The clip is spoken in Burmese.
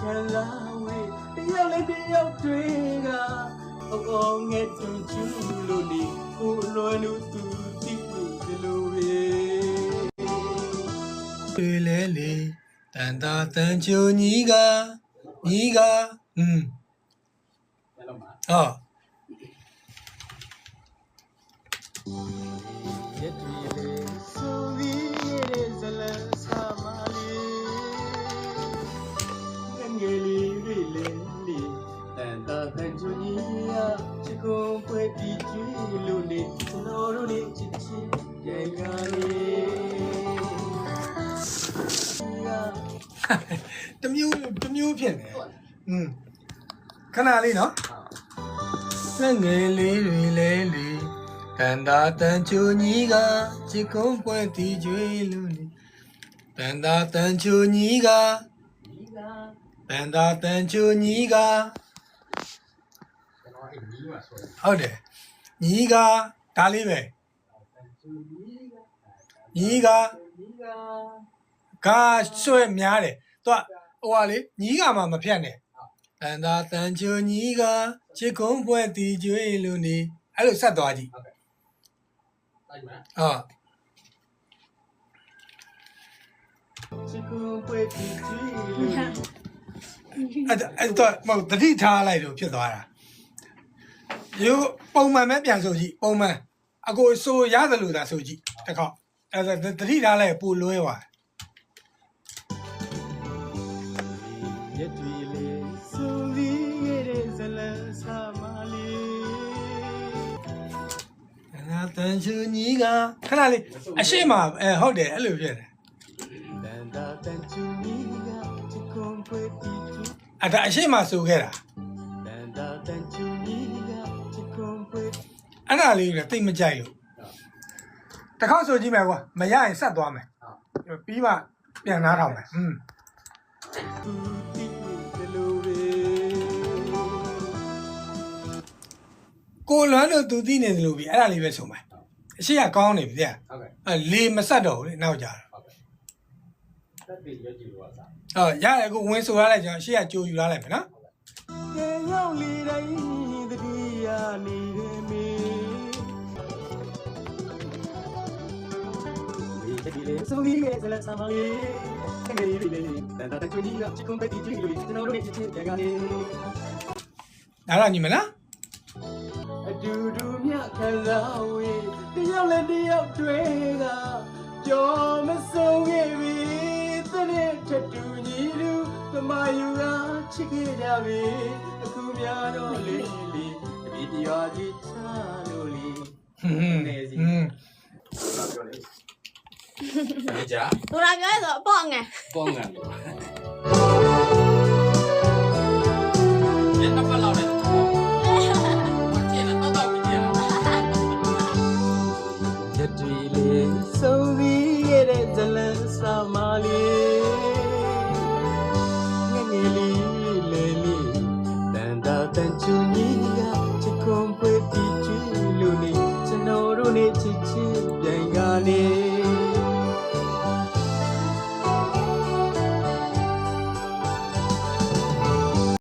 ခံလာဝေးတယောက်လေးတယောက်တွေကအော်ငဲ့သူကျူလို့နေကိုလွန်လို့သူတိဒီလိုပဲလေလေတန်တာတန်ချိုညီကဟောရက်တွေလေဆိုပြီးရဲ့ဇလန်စာမလေးငယ်လေးတွေလေတန်တာတန်ချိုညီကချစ်ကုန်ပွဲတီကျွေးလို့နေကျွန်တော်တို့နေချစ်ချစ်ရဲ့ကလေးတမျိုးဖြစ်နေခဏလေးနော်ငယ်လေးတွေလေတန်တာတန်ချိုညီကချစ်ကုန်ပွဲတီကျွေးလို့နေတန်တာတန်ချိုညီကဟုတ်တယ်ညီကဒါလေးပဲညီကဆွဲများတယ်သူကဟိုဟာလေညီကမှမဖြတ်နဲ့တန်တာတန်ချိုညီကချစ်ကုန်ပွဲတီကျွေးလို့နေအဲ့လိုဆက်သွားကြည့်ချစ်ကုန်ပွဲတီကျွေးလို့အဲ့တော့မဟုတ်တတိထားလိုက်လို့ဖြစ်သွားတာရိုးပုံမှန်ပဲပြန်ဆိုကြည့်ပုံမှန်အကိုဆိုရတယ်လို့သာဆိုကြည့်တစ်ခေါက်အဲ့ဒါတတိထားလိုက်ပိုလွဲသွားရက်တွေလေဆိုပြီးရဲ့ဇလန်စာမလေးနာတန်ချူညီကခဏလေးအရှိမဟုတ်တယ်အဲ့လိုဖြစ်တယ်တန်တာတန်ချူညီကချစ်ကုန်ပွဲတီချူအဲ့ဒါအရှိမဆိုခဲ့တာတန်တာတန်ချူညီကချစ်ကုန်ပွဲအဲ့ဒါလေးလည်းတိတ်မကြိုက်လို့တစ်ခေါက်ဆိုကြည့်မယ်ကွာမရရင်ဆက်သွားမယ်ပြီးမှပြန်နားထောင်မယ်ကိုလွမ်းလို့သူသိနေတယ်လို့ပြီအဲ့ဒါလေးပဲဆိုမယ်အရှိကကောင်းနေပြီတဲ့လေမဆက်တော့ဘူးလေနောက်ကြတာတက်ပြီးရွက်ကြည့်လို့စားရတယ်ကိုဝင်ဆိုရလိုက်ကျွန်တော်အရှိကကြိုယူရလိုက်မယ်နော်ရေရောက်လေတိုင်းတတိယနေတယ်မေဒီလေဆိုပြီးရဲ့ဇလဆာမလေးငယ်လေးလေးတန်တာတချူညီကချစ်ကုန်ပဲတီကျွေးလို့ကျွန်တော်တို့နေချစ်ချစ်ပြန်ကနေနားတော့ညီမလားအတူတူမြခံလာဝေးတယောက်လည်းတယောက်တွေကကြော်မဆုံးခဲ့ပြီတဲ့ထတူညီလူသမာယူကချစ်ခဲ့ကြပြီအခုများတော့လေးတပည့်တရားကြီးချလို့လေနေစီပြောလေနေကြသူလာပြောရဆိုပေါ့ငယ်ပေါ့ငယ်ညနေပတ်လောက်လေဆုံးပြီးရဲ့ဇလန်စာမလေးငယ်လေးလေးတန်တာတန်ချူညီကချစ်ကုန်ပွဲတီကျွေးလို့နေကျွန်တော်တို့နေချစ်ချစ်ပြန်ကနေ